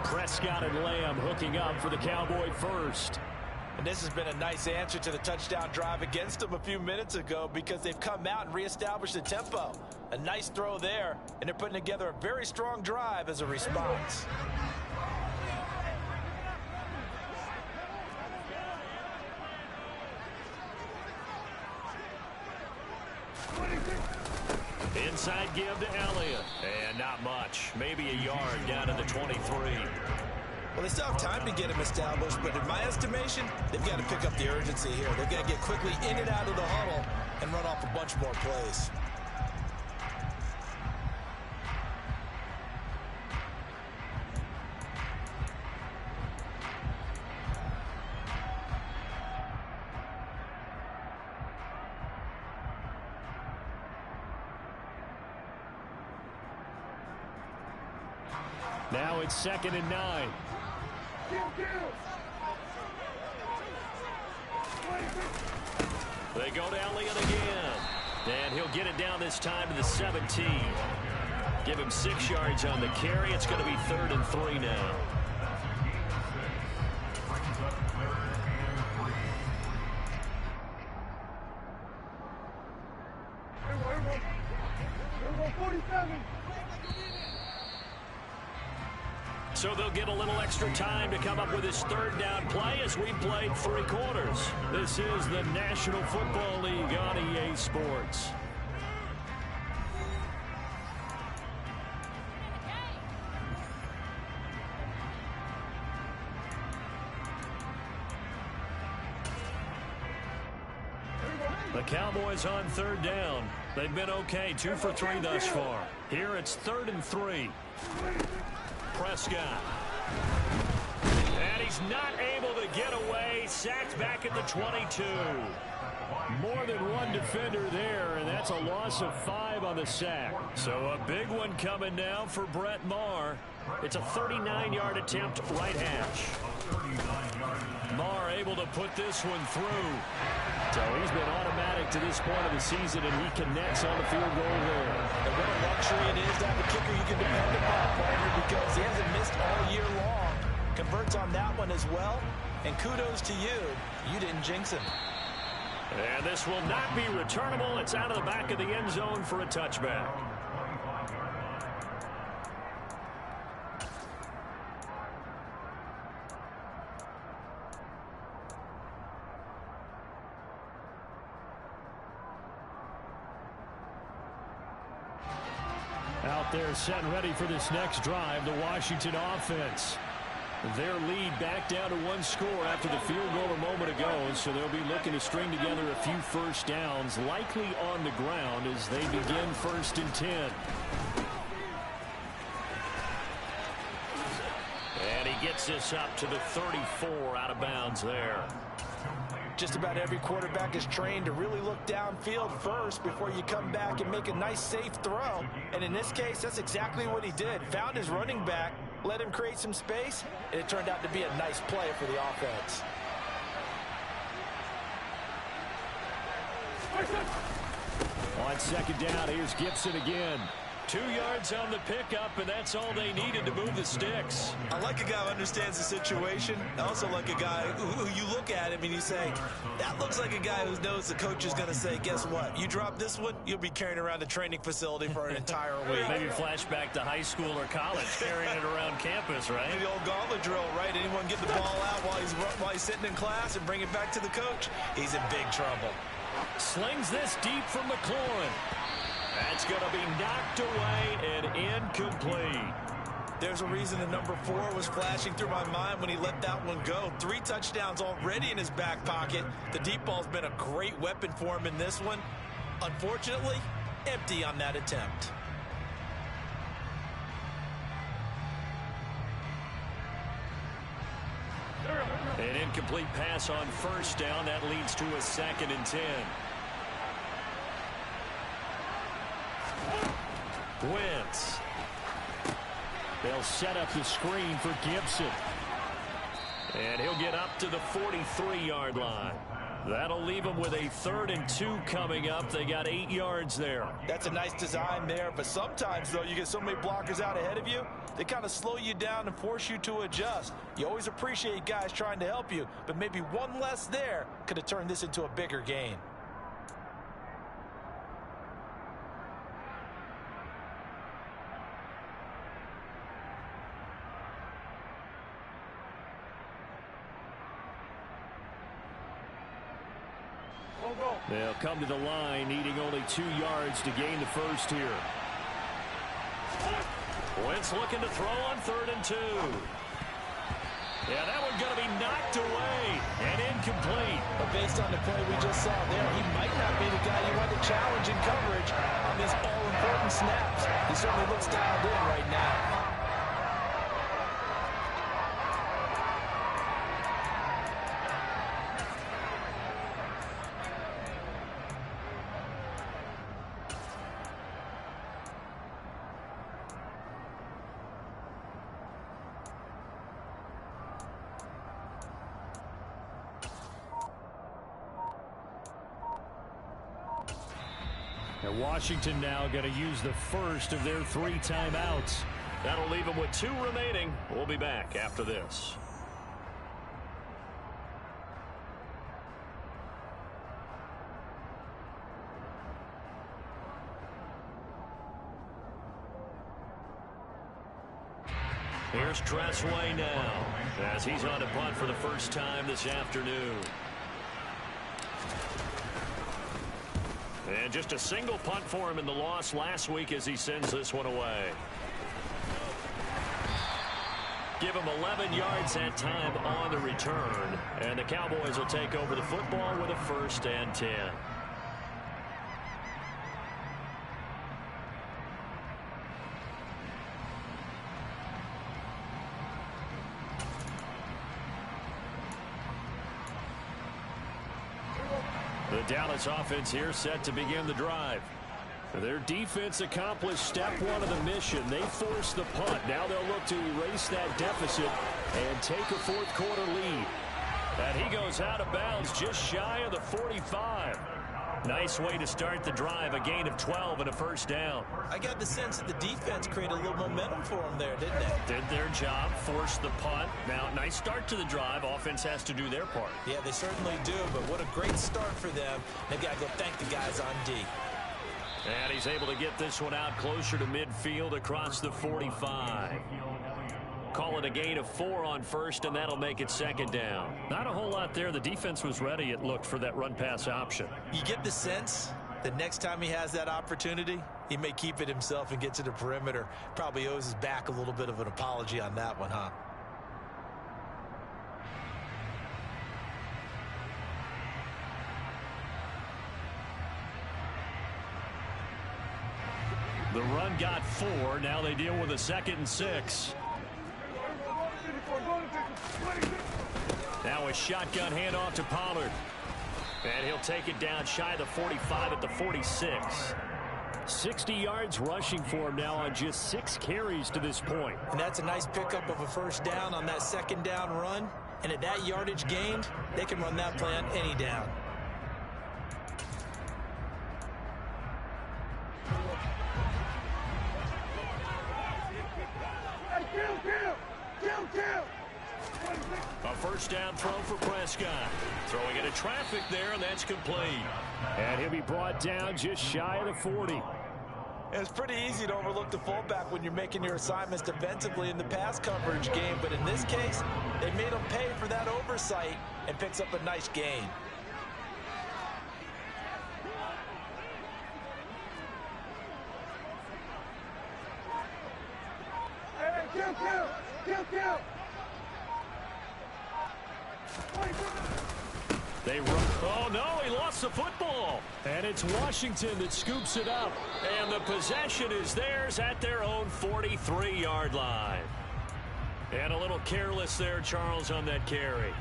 Prescott and Lamb hooking up for the Cowboy first. And this has been a nice answer to the touchdown drive against them a few minutes ago, because they've come out and reestablished the tempo. A nice throw there, and they're putting together a very strong drive as a response. Inside give to Elliott. And not much. Maybe a yard down to the 23. Well, they still have time to get him established, but in my estimation, they've got to pick up the urgency here. They've got to get quickly in and out of the huddle and run off a bunch more plays. Now it's 2nd and 9. They go to Elliott again. And he'll get it down this time to the 17. Give him 6 yards on the carry. It's going to be 3rd and 3 now. So they'll get a little extra time to come up with his 3rd down play as we played 3 quarters. This is the National Football League on EA Sports. The Cowboys on 3rd down. They've been okay, 2 for 3 thus far. Here it's 3rd and 3. Prescott. And he's not able to get away. Sacked back at the 22. More than one defender there, and that's a loss of 5 on the sack. So a big one coming now for Brett Maher. It's a 39-yard attempt right hash. Maher able to put this one through. So he's been automatic to this point of the season, and he connects on the field goal there. And what a luxury it is to have a kicker you can depend upon, partner, because he hasn't missed all year long. Converts on that one as well. And kudos to you. You didn't jinx him. And this will not be returnable. It's out of the back of the end zone for a touchback. Out there set and ready for this next drive, the Washington offense. Their lead back down to 1 score after the field goal a moment ago, so they'll be looking to string together a few first downs, likely on the ground as they begin 1st and 10. And he gets this up to the 34 out of bounds there. Just about every quarterback is trained to really look downfield first before you come back and make a nice, safe throw. And in this case, that's exactly what he did. Found his running back, let him create some space, and it turned out to be a nice play for the offense. On 2nd down, here's Gibson again. 2 yards on the pickup, and that's all they needed to move the sticks. I like a guy who understands the situation. I also like a guy who you look at him and you say, that looks like a guy who knows the coach is going to say, guess what? You drop this one, you'll be carrying around the training facility for an entire week. Maybe flashback to high school or college, carrying it around campus, right? Maybe the old gauntlet drill, right? Anyone get the ball out while he's sitting in class and bring it back to the coach? He's in big trouble. Slings this deep from McLaurin. That's going to be knocked away and incomplete. There's a reason the number 4 was flashing through my mind when he let that one go. 3 touchdowns already in his back pocket. The deep ball's been a great weapon for him in this one. Unfortunately, empty on that attempt. An incomplete pass on 1st down. That leads to a 2nd and 10. Wentz. They'll set up the screen for Gibson. And he'll get up to the 43-yard line. That'll leave them with a 3rd and 2 coming up. They got 8 yards there. That's a nice design there, but sometimes, though, you get so many blockers out ahead of you, they kind of slow you down and force you to adjust. You always appreciate guys trying to help you, but maybe one less there could have turned this into a bigger gain. They'll come to the line, needing only 2 yards to gain the 1st here. Wentz looking to throw on 3rd and 2. Yeah, that one's going to be knocked away and incomplete. But based on the play we just saw there, he might not be the guy you want to challenge in coverage on these all-important snaps. He certainly looks dialed in right now. And Washington now going to use the first of their 3 timeouts. That'll leave them with 2 remaining. We'll be back after this. Here's Tressway now as he's on to punt for the first time this afternoon. And just a single punt for him in the loss last week as he sends this one away. Give him 11 yards that time on the return. And the Cowboys will take over the football with a 1st and 10. The Dallas offense here set to begin the drive. Their defense accomplished step 1 of the mission. They forced the punt. Now they'll look to erase that deficit and take a 4th quarter lead. And he goes out of bounds just shy of the 45. Nice way to start the drive. A gain of 12 and a 1st down. I got the sense that the defense created a little momentum for them there, didn't they? Did their job, forced the punt. Now, nice start to the drive. Offense has to do their part. Yeah, they certainly do, but what a great start for them. They've got to go thank the guys on D. And he's able to get this one out closer to midfield across the 45. Call it a gain of 4 on 1st, and that'll make it 2nd down. Not a whole lot there. The defense was ready, it looked, for that run-pass option. You get the sense that next time he has that opportunity, he may keep it himself and get to the perimeter. Probably owes his back a little bit of an apology on that one, huh? The run got 4. Now they deal with a 2nd and 6. Now a shotgun handoff to Pollard. And he'll take it down shy of the 45 at the 46. 60 yards rushing for him now on just 6 carries to this point. And that's a nice pickup of a 1st down on that 2nd down run. And at that yardage gained, they can run that play on any down. A 1st down throw for Prescott. Throwing into traffic there, and that's complete. And he'll be brought down just shy of the 40. It's pretty easy to overlook the fullback when you're making your assignments defensively in the pass coverage game, but in this case, they made him pay for that oversight and picks up a nice gain. They run. Oh, no, he lost the football. And it's Washington that scoops it up. And the possession is theirs at their own 43-yard line. And a little careless there, Charles, on that carry.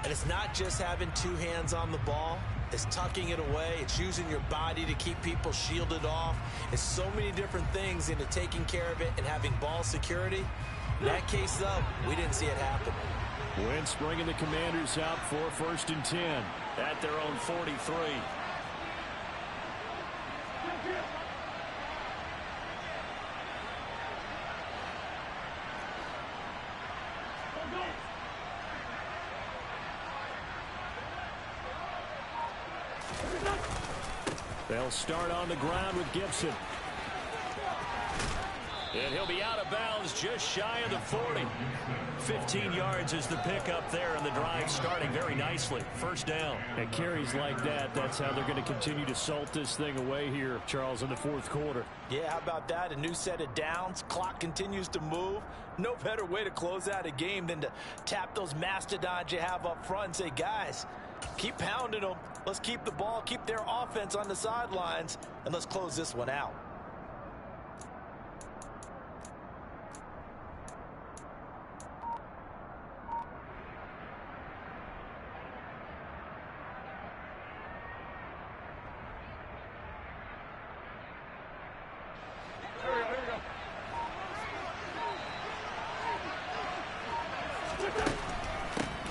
And it's not just having 2 hands on the ball. It's tucking it away. It's using your body to keep people shielded off. It's so many different things into taking care of it and having ball security. In that case, though, we didn't see it happen. Wentz bringing the Commanders out for 1st and 10. At their own 43. They'll start on the ground with Gibson. And he'll be out of bounds just shy of the 40. 15 yards is the pickup there, and the drive starting very nicely. 1st down. And carries like that, that's how they're going to continue to salt this thing away here, Charles, in the 4th quarter. Yeah, how about that? A new set of downs. Clock continues to move. No better way to close out a game than to tap those mastodons you have up front and say, guys, keep pounding them. Let's keep the ball, keep their offense on the sidelines, and let's close this one out.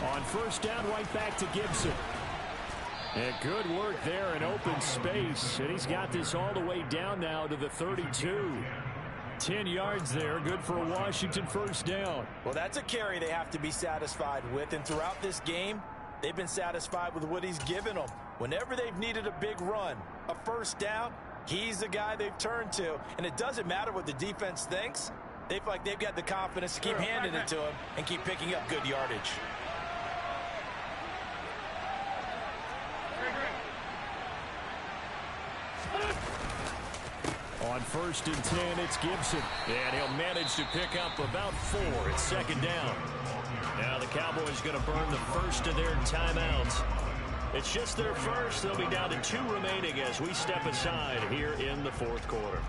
On 1st down, right back to Gibson. And good work there, an open in space, and he's got this all the way down now to the 32. 10 yards there, good for a Washington first down. Well, that's a carry they have to be satisfied with, and throughout this game, they've been satisfied with what he's given them. Whenever they've needed a big run, a first down, he's the guy they've turned to, and it doesn't matter what the defense thinks. They feel like they've got the confidence to keep handing it to him and keep picking up good yardage. On 1st and 10, it's Gibson. And he'll manage to pick up about 4. It's second down. Now the Cowboys going to burn the first of their timeouts. It's just their first. They'll be down to 2 remaining as we step aside here in the 4th quarter.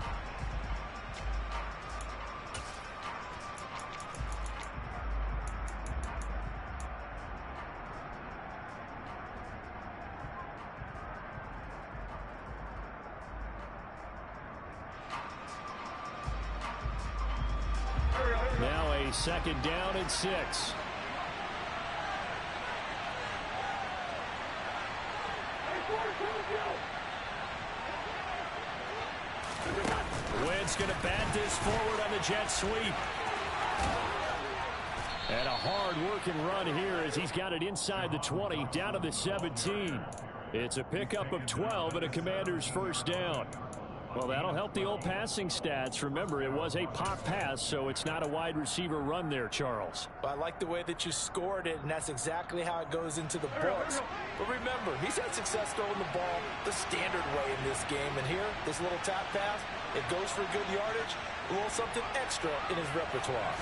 Now a second down and 6. Wentz going to bat this forward on the jet sweep. And a hard-working run here as he's got it inside the 20, down to the 17. It's a pickup of 12 and a Commander's first down. Well, that'll help the old passing stats. Remember, it was a pop pass, so it's not a wide receiver run there, Charles. I like the way that you scored it, and that's exactly how it goes into the books. But remember, he's had success throwing the ball the standard way in this game. And here, this little tap pass, it goes for good yardage, a little something extra in his repertoire.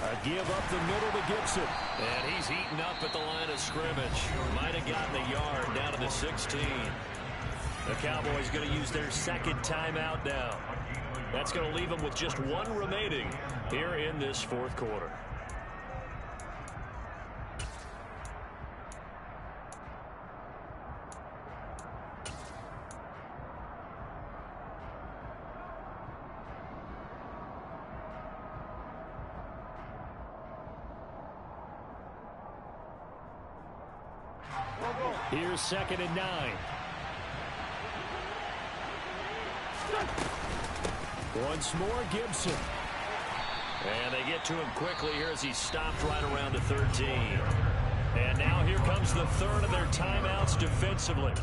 A give up the middle to Gibson. And he's eaten up at the line of scrimmage. Might have gotten a yard down to the 16. The Cowboys going to use their second timeout now. That's going to leave them with just 1 remaining here in this 4th quarter. Here's 2nd and 9. Once more, Gibson. And they get to him quickly here as he stopped right around the 13. And now here comes the 3rd of their timeouts defensively.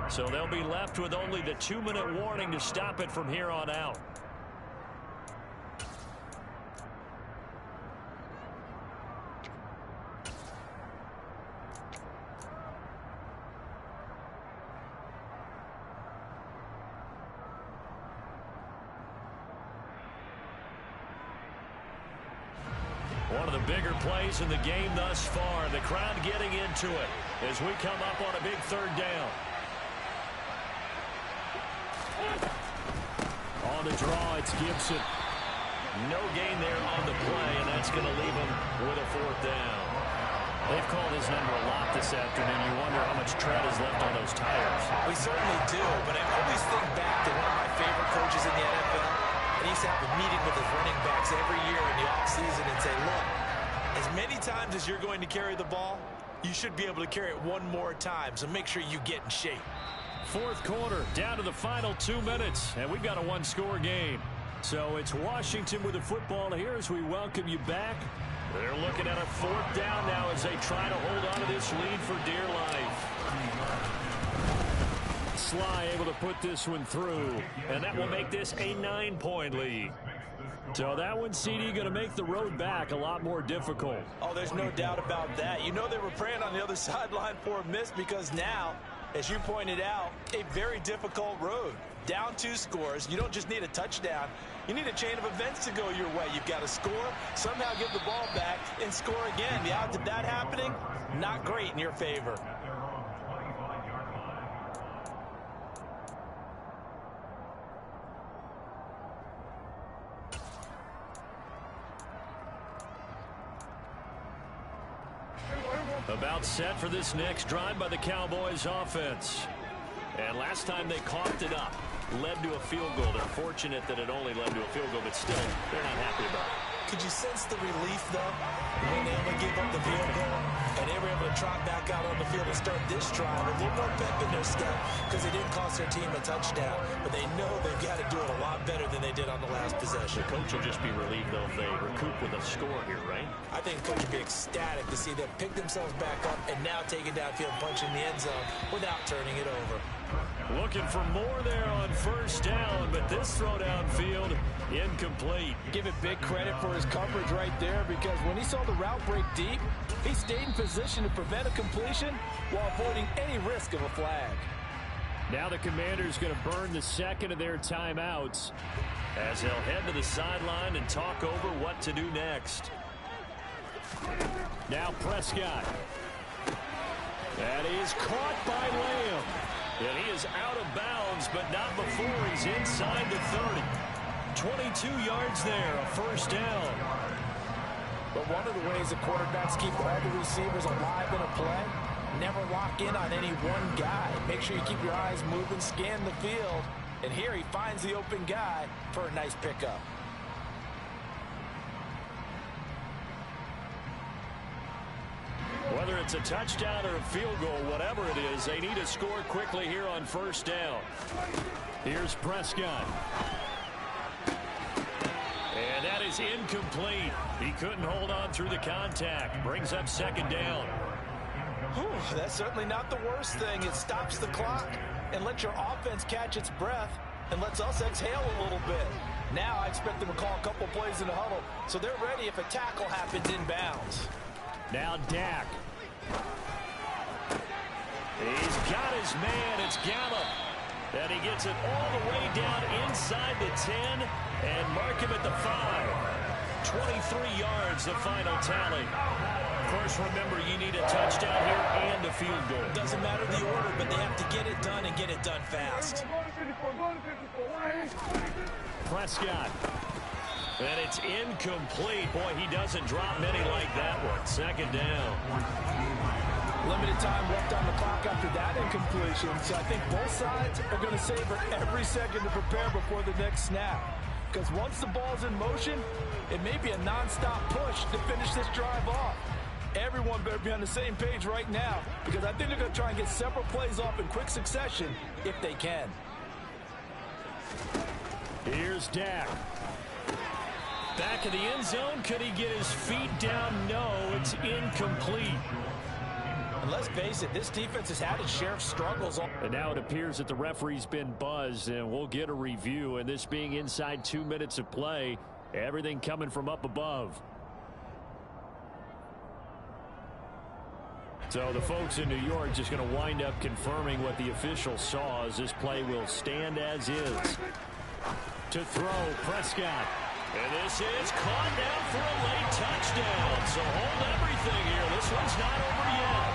So they'll be left with only the 2-minute warning to stop it from here on out. One of the bigger plays in the game thus far. The crowd getting into it as we come up on a big 3rd down. On the draw, it's Gibson. No gain there on the play, and that's going to leave him with a 4th down. They've called his number a lot this afternoon. You wonder how much tread is left on those tires. We certainly do, but I always think back to one of my favorite coaches in the NFL. And he used to have a meeting with his running backs every year in the offseason and say, look, as many times as you're going to carry the ball, you should be able to carry it 1 more time, so make sure you get in shape. 4th quarter, down to the final 2 minutes, and we've got a 1-score game. So it's Washington with the football here as we welcome you back. They're looking at a 4th down now as they try to hold on to this lead for dear life. Sly able to put this one through, and that will make this a 9-point lead. So that one, CD, going to make the road back a lot more difficult. Oh, there's no doubt about that. You know they were praying on the other sideline for a miss because now, as you pointed out, a very difficult road. Down 2 scores. You don't just need a touchdown. You need a chain of events to go your way. You've got to score, somehow give the ball back, and score again. The odds of that happening, not great in your favor. About set for this next drive by the Cowboys offense. And last time they coughed it up, led to a field goal. They're fortunate that it only led to a field goal, but still, they're not happy about it. Could you sense the relief, though, when they only gave up the field goal? And they were able to trot back out on the field and start this drive. A little more pep in their step because they didn't cost their team a touchdown. But they know they've got to do it a lot better than they did on the last possession. The coach will just be relieved, though, if they recoup with a score here, right? I think the coach would be ecstatic to see them pick themselves back up and now take it downfield, punching the end zone without turning it over. Looking for more there on first down, but this throw downfield incomplete. Give it big credit for his coverage right there, because when he saw the route break deep, he stayed in position to prevent a completion while avoiding any risk of a flag. Now the Commanders going to burn the second of their timeouts as they'll head to the sideline and talk over what to do next. Now Prescott. That is caught by Lamb. And he is out of bounds, but not before he's inside the 30. 22 yards there, a first down. But one of the ways the quarterbacks keep all the receivers alive in a play, never lock in on any one guy. Make sure you keep your eyes moving, scan the field. And here he finds the open guy for a nice pickup. Whether it's a touchdown or a field goal, whatever it is, they need to score quickly here on first down. Here's Prescott. And that is incomplete. He couldn't hold on through the contact. Brings up second down. Whew, that's certainly not the worst thing. It stops the clock and lets your offense catch its breath and lets us exhale a little bit. Now I expect them to call a couple plays in the huddle so they're ready if a tackle happens inbounds. Now Dak. He's got his man. It's Gallup. And he gets it all the way down inside the 10 and mark him at the 5. 23 yards, the final tally. Of course, remember, you need a touchdown here and a field goal. Doesn't matter the order, but they have to get it done and get it done fast. Prescott. And it's incomplete. Boy, he doesn't drop many like that one. Second down. Limited time left on the clock after that incompletion, so I think both sides are going to savor every second to prepare before the next snap. Because once the ball's in motion, it may be a nonstop push to finish this drive off. Everyone better be on the same page right now, because I think they're going to try and get several plays off in quick succession if they can. Here's Dak. Back in the end zone. Could he get his feet down? No, it's incomplete. And let's face it, this defense has had its share of struggles. And now it appears that the referee's been buzzed, and we'll get a review. And this being inside 2 minutes of play, everything coming from up above. So the folks in New York just going to wind up confirming what the official saw, as this play will stand as is. To throw, Prescott. And this is caught down for a late touchdown. So hold everything here. This one's not over yet.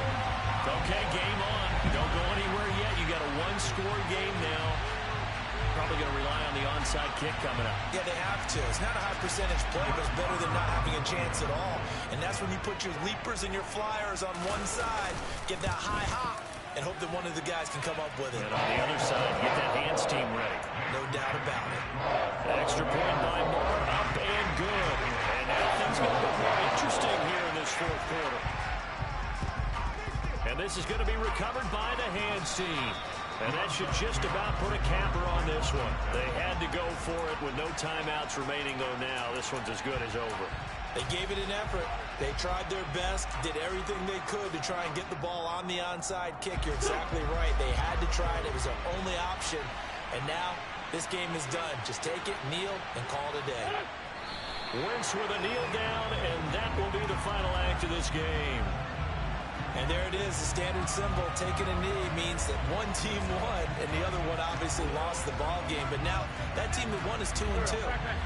Okay, game on. Don't go anywhere yet. You got a one-score game now. Probably going to rely on the onside kick coming up. Yeah, they have to. It's not a high percentage play, but it's better than not having a chance at all. And that's when you put your leapers and your flyers on one side, get that high hop, and hope that one of the guys can come up with it. And on the other side, get that hands team ready. No doubt about it. An extra point by Moore, up and good. And now things going to get more interesting here in this fourth quarter. And this is going to be recovered by the hands team. And that should just about put a capper on this one. They had to go for it with no timeouts remaining, though now this one's as good as over. They gave it an effort. They tried their best, did everything they could to try and get the ball on the onside kick. You're exactly right. They had to try it. It was their only option. And now this game is done. Just take it, kneel, and call it a day. Wentz with a kneel down, and that will be the final act of this game. And there it is, the standard symbol. Taking a knee means that one team won, and the other one obviously lost the ball game. But now that team that won is 2-2.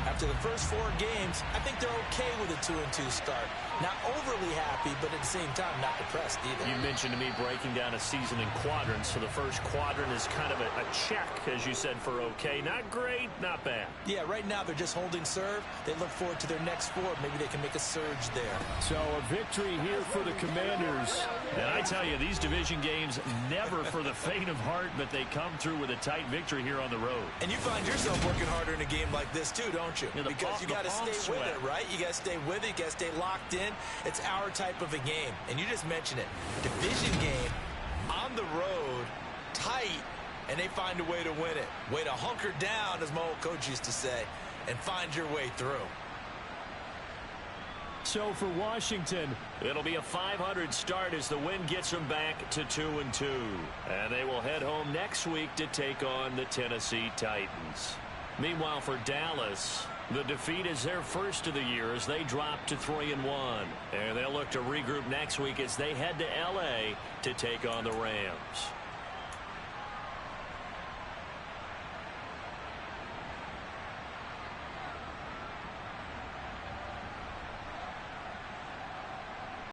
After the first 4 games, I think they're okay with a 2-2 start. Not overly happy, but at the same time, not depressed either. You mentioned to me breaking down a season in quadrants. So the first quadrant is kind of a check, as you said, for okay. Not great, not bad. Yeah, right now they're just holding serve. They look forward to their next 4. Maybe they can make a surge there. So a victory here for the Commanders. And I tell you, these division games, never for the faint of heart, but they come through with a tight victory here on the road. And you find yourself working harder in a game like this too, don't you? Yeah, because you got to stay with it, right? You got to stay with it. You got to stay locked in. win. It's our type of a game. And you just mentioned it. Division game, on the road, tight, and they find a way to win it. Way to hunker down, as my old coach used to say, and find your way through. So for Washington, it'll be a 500 start as the win gets them back to 2-2. And they will head home next week to take on the Tennessee Titans. Meanwhile, for Dallas, the defeat is their first of the year as they drop to 3-1. And they'll look to regroup next week as they head to L.A. to take on the Rams.